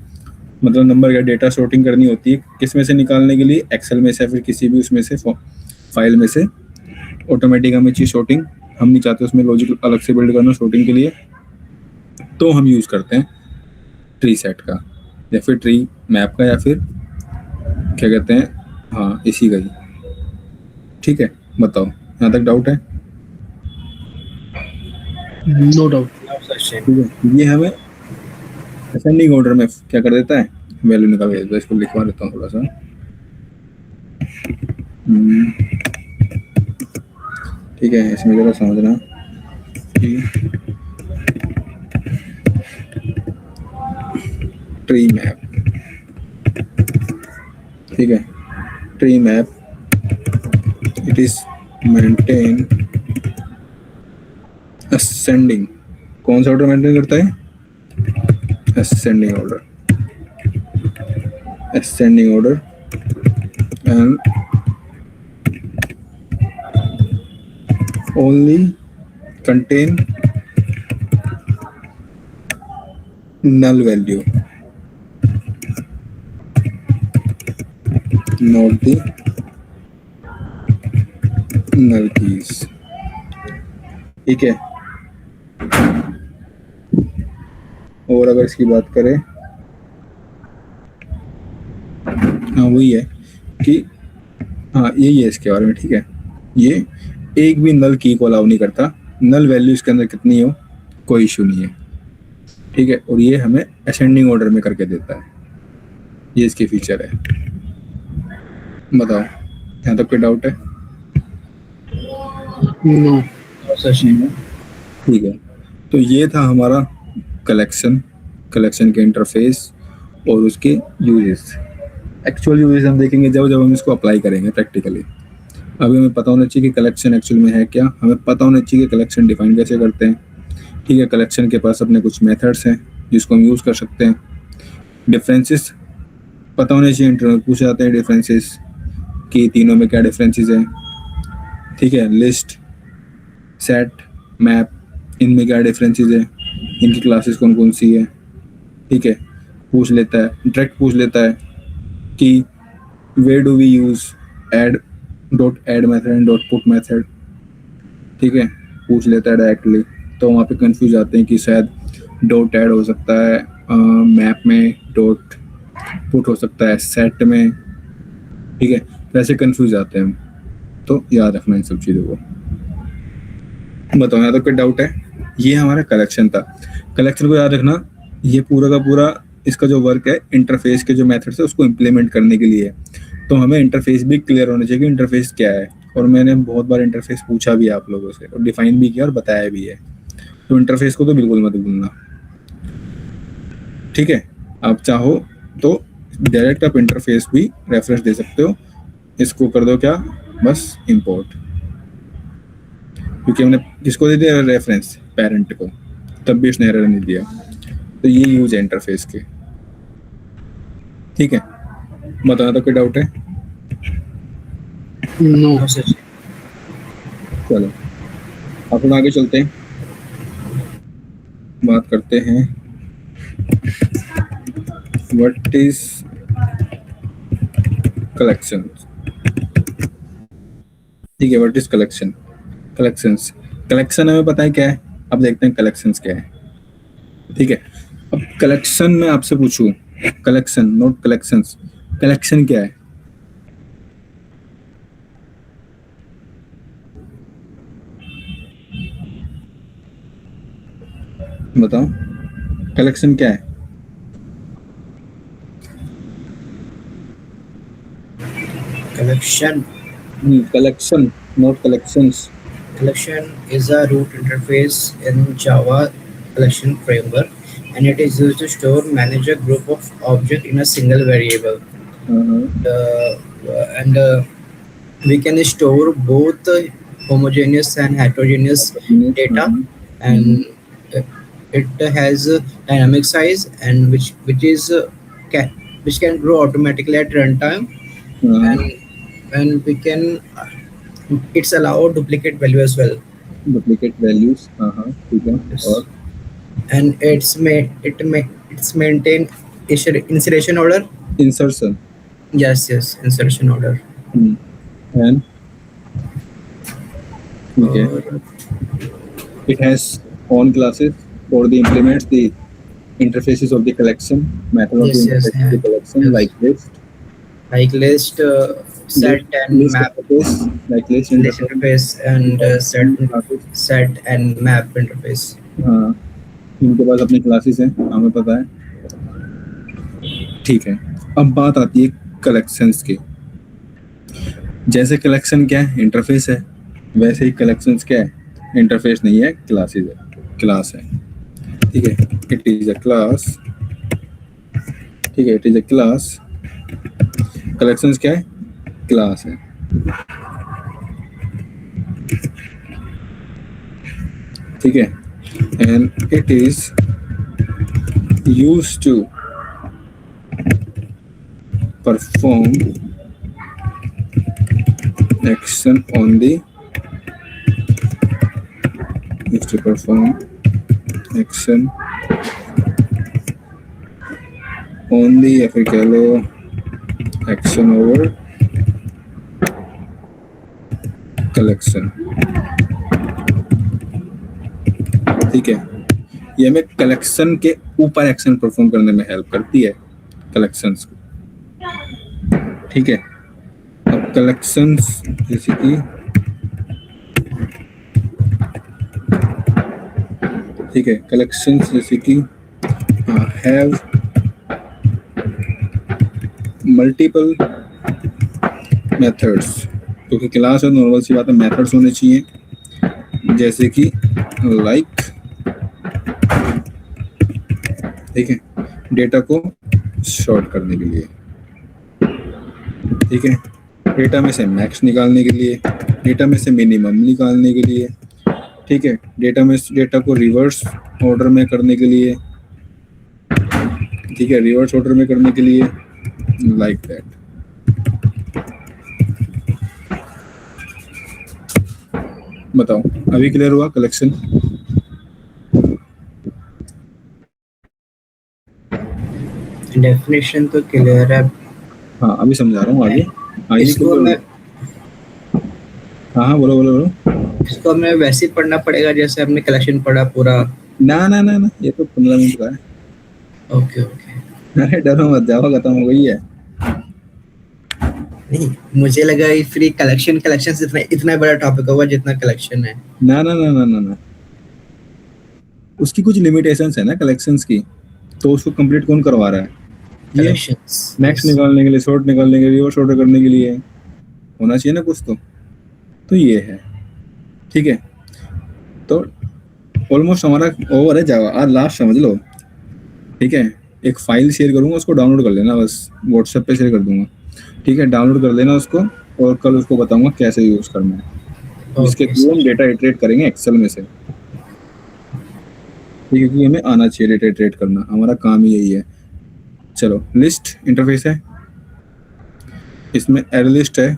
मतलब नंबर का डेटा सॉर्टिंग करनी होती है, किस में से निकालने के लिए? एक्सेल में से, फिर किसी भी उसमें से फाइल में से। ऑटोमेटिक हमें चाहिए सॉर्टिंग, हम नहीं चाहते उसमें लॉजिक अलग से बिल्ड करना सॉर्टिंग के लिए, तो हम यूज़ करते हैं ट्री सेट का, या फिर ट्री मैप का, या फिर क्या कहते हैं, हाँ इसी का ही। ठीक है, बताओ यहाँ तक डाउट है? No doubt. ठीक है, ये हमें असेंडिंग ऑर्डर में क्या कर देता है? वैल्यू निकाल के देता है। इसको लिखवा देता हूँ थोड़ा सा। ठीक है, इसमें जरा समझना कि ट्री मैप, ठीक है, tree map it is maintain ascending. कौन सा ऑर्डर मेंटेन करता है? ascending order and only contain null value, not the null keys. ठीक है, और अगर इसकी बात करें, हाँ वही है कि हाँ यही है इसके बारे में, ठीक है। ये एक भी नल की को अलाउ नहीं करता, नल वैल्यू इसके अंदर कितनी हो कोई इशू नहीं है, ठीक है। और ये हमें असेंडिंग ऑर्डर में करके देता है, ये इसकी फीचर है। बताओ यहाँ तक कोई डाउट है? नो ठीक है, तो ये था हमारा कलेक्शन के इंटरफेस और उसके यूजेस। एक्चुअल यूजेस हम देखेंगे जब हम इसको अप्लाई करेंगे प्रैक्टिकली। अभी हमें पता होना चाहिए कि कलेक्शन एक्चुअल में है क्या, हमें पता होना चाहिए कि कलेक्शन डिफाइन कैसे करते हैं, ठीक है। कलेक्शन के पास अपने कुछ मेथड्स हैं जिसको हम यूज़ कर सकते हैं। डिफरेंसेस पता होने चाहिए, इंटरनल पूछे जाते हैं डिफरेंसेस कि तीनों में क्या डिफरेंसेस हैं, ठीक है। लिस्ट, सेट, मैप, इनमें क्या डिफरेंसेस है, इनकी क्लासेस कौन कौन सी है, ठीक है। पूछ लेता है, डायरेक्ट पूछ लेता है कि where do we use add dot add method and dot put method, ठीक है, पूछ लेता है डायरेक्टली। तो वहाँ पे कंफ्यूज आते हैं कि शायद डॉट ऐड हो सकता है मैप में, डॉट पुट हो सकता है सेट में, ठीक है। वैसे कंफ्यूज आते हैं हम, तो याद रखना इन सब चीज़ों को। बताओ यहाँ तो कोई डाउट है? ये हमारा कलेक्शन था। कलेक्शन को याद रखना, ये पूरा का पूरा इसका जो वर्क है इंटरफेस के जो मेथड्स है उसको इम्प्लीमेंट करने के लिए है। तो हमें इंटरफेस भी क्लियर होना चाहिए कि इंटरफेस क्या है, और मैंने बहुत बार इंटरफेस पूछा भी है आप लोगों से और डिफाइन भी किया और बताया भी है। तो इंटरफेस को तो बिल्कुल मत भूलना, ठीक है। आप चाहो तो डायरेक्ट आप इंटरफेस भी रेफरेंस दे सकते हो, इसको कर दो क्या, बस इंपोर्ट, क्योंकि हमने किसको दे दिया रेफरेंस, पेरेंट को, तब भी उसने एरर नहीं दिया। तो ये यूज है इंटरफेस के, ठीक है। बताना तो कोई डाउट है? नो चलो अपन आगे चलते हैं, बात करते हैं व्हाट इज कलेक्शन, ठीक है। What is collections. कलेक्शन हमें पता है क्या है, अब देखते हैं कलेक्शंस क्या है, ठीक है। अब कलेक्शन में आपसे पूछूं, कलेक्शन नोट कलेक्शंस, कलेक्शन क्या है? बताओ कलेक्शन क्या है? Collection note collections. Collection is a root interface in Java collection framework, and it is used to store, manage a group of objects in a single variable. And we can store both homogeneous and heterogeneous data, and it has a dynamic size, and which can grow automatically at runtime, and we can it's allow duplicate value as well. Duplicate values, ठीक है। Yes. और And it's maintain insertion order. Insertion, Yes, insertion order. And ठीक है। और It has own classes for the implements the interfaces of the collection, method of the Yes, interface of the collection, yes. like list, like list, set and list map, interface, like list list interface, interface, and classes, set and map interface. हाँ, इनके पास अपनी classes हैं, हमें पता है, ठीक है। अब बात आती है कलेक्शंस की। जैसे कलेक्शन क्या है, इंटरफेस है, वैसे ही कलेक्शंस क्या है, इंटरफेस नहीं है, क्लासेस है, क्लास है, ठीक है। इट इज अ क्लास, ठीक है, it is a class. Collections क्या है, क्लास है, ठीक है। And it is used to perform action on the is to perform action only, या फिर कह लो एक्शन ओवर कलेक्शन। ठीक है, ये हमें कलेक्शन के ऊपर एक्शन परफॉर्म करने में हेल्प करती है, कलेक्शंस को। ठीक है, अब कलेक्शंस जैसे कि, ठीक है, कलेक्शंस जैसे कि हैव मल्टीपल मेथड्स, क्योंकि क्लास है नॉर्मल सी बात है, मेथड्स होने चाहिए, जैसे कि लाइक, ठीक है, डेटा को शॉर्ट करने के लिए, ठीक है, डेटा में से मैक्स निकालने के लिए, डेटा में से मिनिमम निकालने के लिए, ठीक है, डेटा को रिवर्स ऑर्डर में करने के लिए, ठीक है, रिवर्स ऑर्डर में करने के लिए, लाइक दैट। बताओ, अभी क्लियर हुआ कलेक्शन? डेफिनेशन तो क्लियर है। हाँ, अभी समझा रहा हूँ, आगे आइए इसको मैं हाँ हाँ, बोलो बोलो बोलो। इसको हमें वैसे ही पढ़ना पड़ेगा जैसे हमने कलेक्शन पढ़ा पूरा? ना ना ना ना, ये तो 15 मिनट का है। Okay okay. अरे डरो मत, जाओ, खत्म हो गई है। नहीं, मुझे लगा ये फ्री कलेक्शन कलेक्शन इतना इतना बड़ा टॉपिक होगा जितना कलेक्शन है। ना ना ना ना ना ना, उसकी कुछ लिमिटेशंस है ना कलेक्शंस की, तो उसको कंप्लीट कौन करवा रहा है? ये कलेक्शंस मैक्स निकालने के लिए, शॉर्ट निकालने के लिए, रिवर्स ऑर्डर करने के लिए होना चाहिए ना कुछ तो ये है। ठीक है, तो ऑलमोस्ट हमारा ओवर है जावा, आज लास्ट समझ लो। ठीक है, एक फाइल शेयर करूंगा, उसको डाउनलोड कर लेना, बस व्हाट्सएप पे शेयर कर दूंगा। ठीक है, डाउनलोड कर लेना उसको, और कल उसको बताऊंगा कैसे यूज करना है, जिसके ओके थ्रू हम डेटा इटरेट करेंगे एक्सेल में से। ठीक है, क्योंकि हमें आना चाहिए डेटा इटरेट करना, हमारा काम ही यही है। चलो, लिस्ट इंटरफेस है, इसमें एरे लिस्ट है,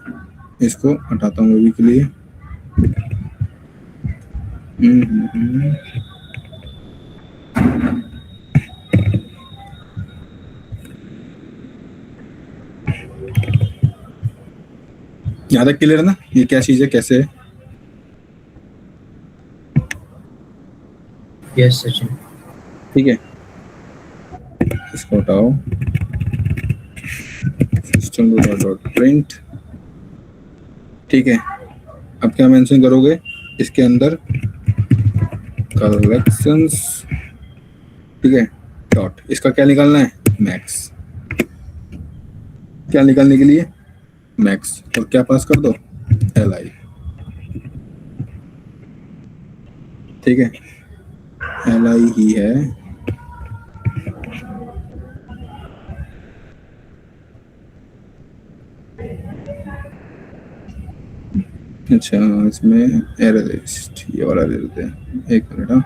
इसको हटाता हूँ अभी के लिए। हम्म। यहाँ तक क्लियर है ना, ये क्या चीज है, कैसे है? यस सचिन। ठीक है, इसको हटाओ, सिस्टम डॉट प्रिंट। ठीक है, अब क्या मेंशन करोगे इसके अंदर? कलेक्शंस, ठीक है, डॉट, इसका क्या निकालना है? मैक्स। क्या निकालने के लिए? मैक्स, और क्या पास कर दो? LI। ठीक है, LI ही है। अच्छा, इसमें एरर लिस्ट, ये वाला दे देते हैं, एक मिनट। हाँ,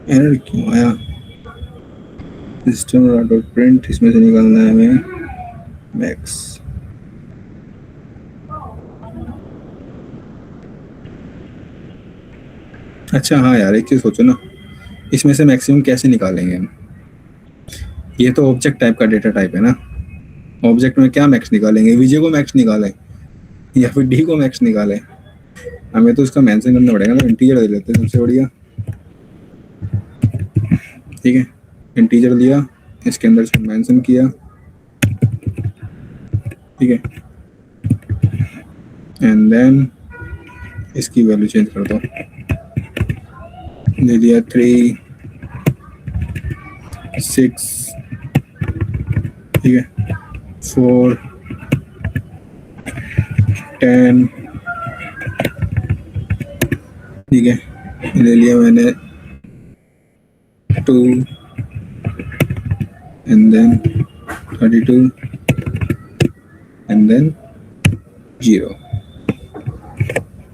एरर क्यों आया? सिस्टम डॉट प्रिंट, इसमें से निकालना है हमें मैक्स। अच्छा हाँ यार, एक चीज सोचो ना, इसमें से मैक्सिमम कैसे निकालेंगे हम? ये तो ऑब्जेक्ट टाइप का डेटा टाइप है ना, ऑब्जेक्ट में क्या मैक्स निकालेंगे? विजय को मैक्स निकालें या फिर डी को मैक्स निकालें? हमें तो इसका मेंशन करना पड़ेगा ना, इंटीजर दे लेते हैं सबसे बढ़िया। ठीक है, इंटीजर दिया, इसके अंदर से मेंशन किया। ठीक है, एंड देन इसकी वैल्यू चेंज कर दो, दे दिया 3 6, ठीक है, 4 10, ठीक है, ले लिया मैंने 2 एंड देन 32 एंड देन 0।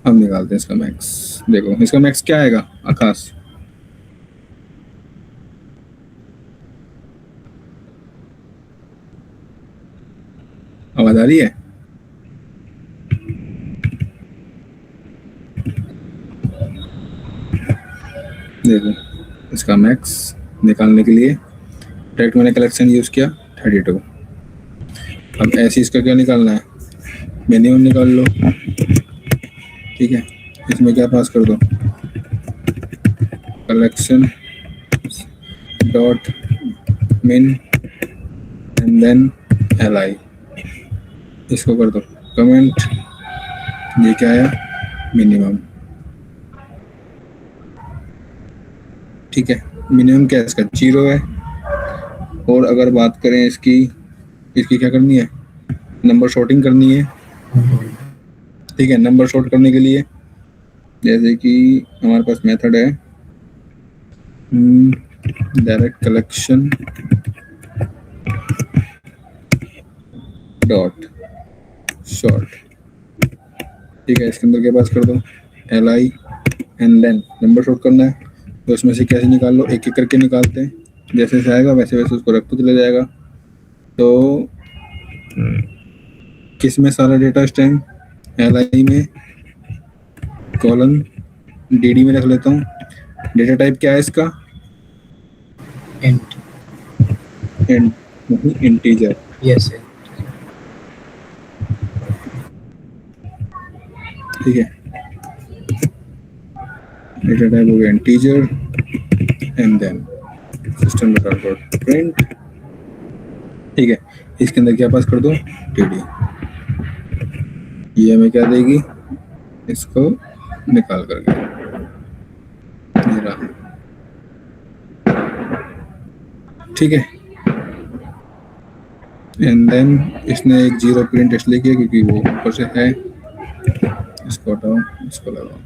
अब निकालते हैं इसका मैक्स। देखो इसका मैक्स क्या आएगा आकाश? आवाज आ रही है? देखो इसका मैक्स निकालने के लिए डायरेक्ट मैंने कलेक्शन यूज़ किया 32। अब ऐसे इसका क्या निकालना है, मिनिमम निकाल लो। ठीक है, इसमें क्या पास कर दो, collection dot min and then li, इसको कर दो कमेंट। ये क्या आया, मिनिमम। ठीक है, मिनिमम क्या है इसका, 0 है। और अगर बात करें इसकी क्या करनी है, नंबर शॉर्टिंग करनी है। ठीक है, नंबर शॉर्ट करने के लिए जैसे कि हमारे पास मेथड है डायरेक्ट कलेक्शन डॉट शॉर्ट। ठीक है, इसके अंदर के पास कर दो li and then number sort करना है। तो इसमें से कैसे निकाल लो, एक एक करके निकालते हैं, जैसे जैसे आएगा वैसे वैसे उसको रखते चले जाएगा। तो किस में सारा डेटा इस टाइम, li में, कॉलन dd में रख लेता हूँ। डेटा टाइप क्या है इसका, int, इंटीजर। yes, ठीक है, डेटा टाइप हो गया integer and then system dot print. ठीक है, इसके अंदर क्या पास कर दो, dd। ये हमें क्या देगी, इसको निकाल करके ये रहा। ठीक है, एंड देन इसने एक 0 प्रिंट इसलिए किया क्योंकि वो ऊपर से है। इसको हटाओ, इसको लगाओ,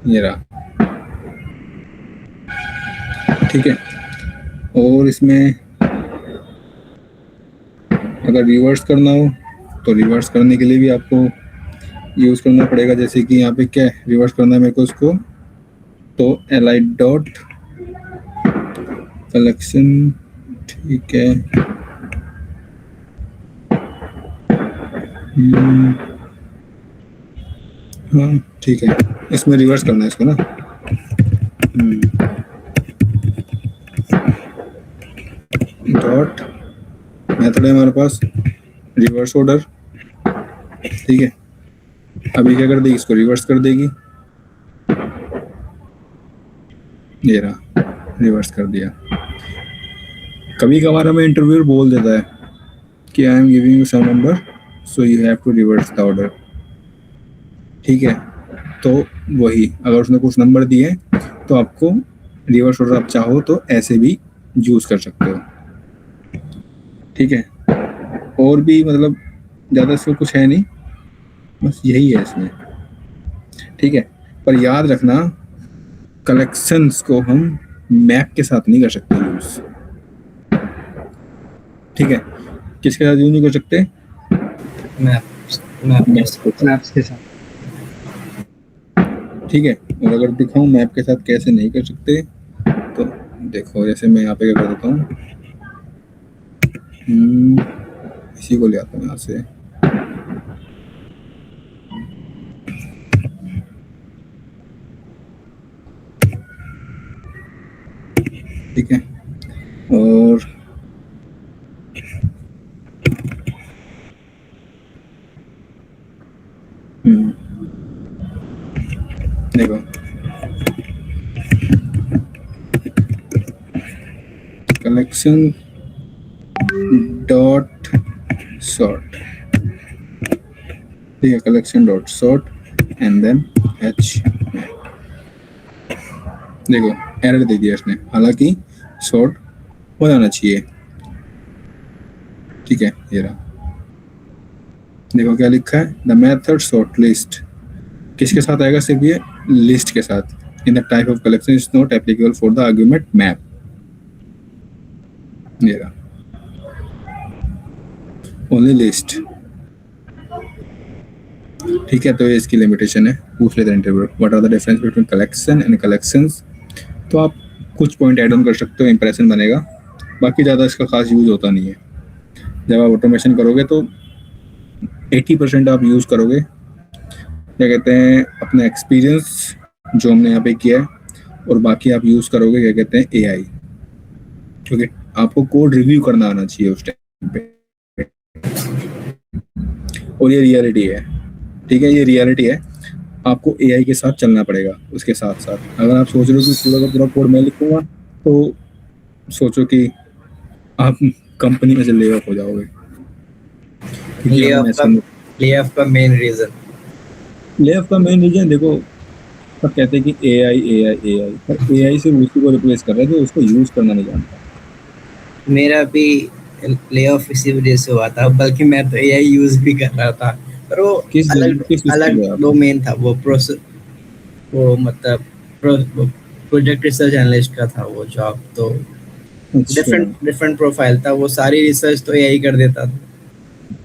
ये रहा। ठीक है, और इसमें अगर रिवर्स करना हो तो रिवर्स करने के लिए भी आपको यूज़ करना पड़ेगा। जैसे कि यहाँ पे क्या है, रिवर्स करना है मेरे को इसको, तो li डॉट कलेक्शन। ठीक है, हाँ ठीक है, इसमें रिवर्स करना है इसको ना। डॉट मेथड है हमारे पास रिवर्स ऑर्डर। ठीक है, अभी क्या कर देगी, इसको रिवर्स कर देगी। ये रहा, रिवर्स कर दिया। कभी कभार हमें इंटरव्यूअर बोल देता है कि I am giving you some number so you have to reverse the order. ठीक है, तो वही अगर उसने कुछ नंबर दिए तो आपको रिवर्स ऑर्डर आप चाहो तो ऐसे भी यूज़ कर सकते हो। ठीक है, और भी मतलब ज़्यादा इसमें कुछ है नहीं, बस यही है इसमें। ठीक है, पर याद रखना कलेक्शंस को हम मैप के साथ नहीं कर सकते यूज़। ठीक है, किसके साथ यूज़ नहीं कर सकते, मैप्स के साथ। ठीक है, और अगर दिखाऊं मैप के साथ कैसे नहीं कर सकते, तो देखो जैसे मैं यहाँ पे क्या कर देता हूँ, इसी को ले आता हूँ यहाँ से। ठीक है, और देखो कलेक्शन डॉट सॉर्ट। ठीक है, collection dot sort and then h। देखो एरर दे दिया इसने, हालांकि सॉर्ट हो जाना चाहिए। ठीक है, ये रहा, देखो क्या लिखा है, द मेथड सॉर्ट लिस्ट किसके साथ आएगा, सिर्फ ये लिस्ट के साथ। In the type of collection is not applicable for the argument map. ये रहा, ओनली लिस्ट। ठीक है, तो ये इसकी लिमिटेशन है। पूछ लेते हैं interview, what are the difference between collection and collections. तो आप कुछ पॉइंट ऐड ऑन कर सकते हो, इंप्रेशन बनेगा, बाकी ज़्यादा इसका खास यूज़ होता नहीं है। जब आप ऑटोमेशन करोगे तो 80% आप यूज़ करोगे, क्या कहते हैं अपना एक्सपीरियंस जो हमने यहाँ पे किया है, और बाकी आप यूज करोगे क्या कहते हैं एआई, क्योंकि आपको कोड रिव्यू करना आना चाहिए उस टाइम पे, और ये रियलिटी है, ठीक है, ये रियलिटी है। आपको एआई के साथ चलना पड़ेगा उसके साथ साथ। अगर आप सोच रहे हो कि पूरा का पूरा कोड मैं लिखूंगा, तो सोचो कि आप कंपनी में से ले ऑफ हो जाओगे, क्योंकि ले हम ऑफ ऐसा का ले ऑफ का मेन रीजन ले ऑफ का मेन रीजन देखो, सब कहते हैं कि एआई एआई एआई, पर एआई से उसी को रिप्लेस कर रहा है जो उसको यूज करना नहीं जानता। मेरा भी ले ऑफ इसी वजह से हुआ था, बल्कि मैं तो एआई यूज भी कर रहा था, पर वो किस अलग किस चीज के अलग लिए आप? डोमेन था। वो प्रोसेस, वो मतलब प्रोजेक्ट रिसर्च एनालिस्ट का था वो जॉब, तो अच्छा, डिफरेंट प्रोफाइल था। वो सारी रिसर्च तो एआई कर देता था।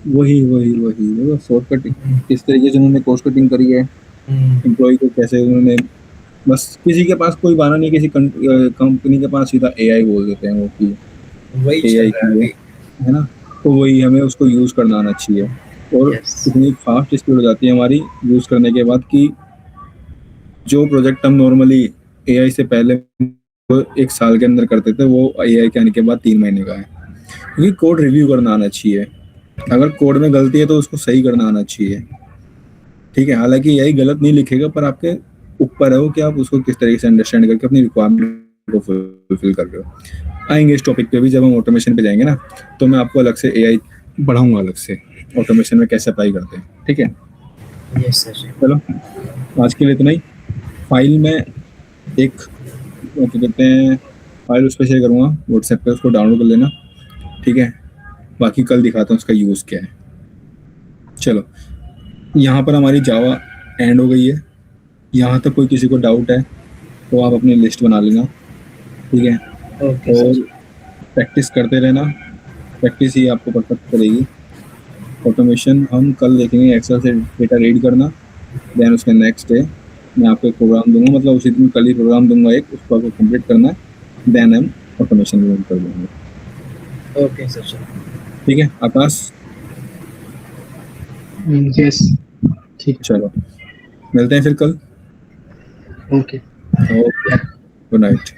वही वही वही वो शॉर्ट कटिंग, किस तरीके से उन्होंने कॉस्ट कटिंग करी है, एम्प्लॉय को कैसे उन्होंने, बस किसी के पास कोई बहाना नहीं, किसी कंपनी के पास सीधा एआई बोल देते हैं वो कि वही चल एआई रहा है की अभी। है ना। तो वही हमें उसको यूज करना आना चाहिए, और यस, इतनी फास्ट स्पीड हो जाती है हमारी यूज करने के बाद कि जो प्रोजेक्ट हम नॉर्मली एआई से पहले वो 1 साल के अंदर करते थे, वो एआई के आने के बाद 3 महीने का है। क्योंकि कोड रिव्यू करना आना चाहिए, अगर कोड में गलती है तो उसको सही करना आना चाहिए, ठीक है। हालांकि यही गलत नहीं लिखेगा, पर आपके ऊपर है वो कि आप उसको किस तरीके से अंडरस्टैंड करके अपनी रिक्वायरमेंट को फुलफिल कर रहे हो। आएंगे इस टॉपिक पे भी, जब हम ऑटोमेशन पे जाएंगे ना, तो मैं आपको अलग से एआई बढ़ाऊंगा, अलग से ऑटोमेशन में कैसे अप्लाई करते हैं, ठीक है। Yes sir. चलो, आज के लिए इतना ही। फाइल में एक क्या कहते हैं फाइल उस पर शेयर करूँगा व्हाट्सएप पे, उसको डाउनलोड कर लेना, ठीक है। बाकी कल दिखाता हूँ उसका यूज़ क्या है। चलो, यहाँ पर हमारी जावा एंड हो गई है। यहाँ तक कोई किसी को डाउट है तो आप अपनी लिस्ट बना लेना, ठीक है। ओके और सर। प्रैक्टिस करते रहना, प्रैक्टिस ही आपको परफेक्ट करेगी। ऑटोमेशन हम कल देखेंगे, एक्सेल से डेटा रीड करना, देन उसके नेक्स्ट डे मैं आपको एक प्रोग्राम दूंगा, मतलब उसी दिन कल ही प्रोग्राम दूंगा एक, उसको आपको कंप्लीट करना है, देन हम ऑटोमेशन में कर देंगे, ओके सर। ठीक है। आकाश, यस, ठीक चलो मिलते हैं फिर कल। है, ओके। Okay, good night.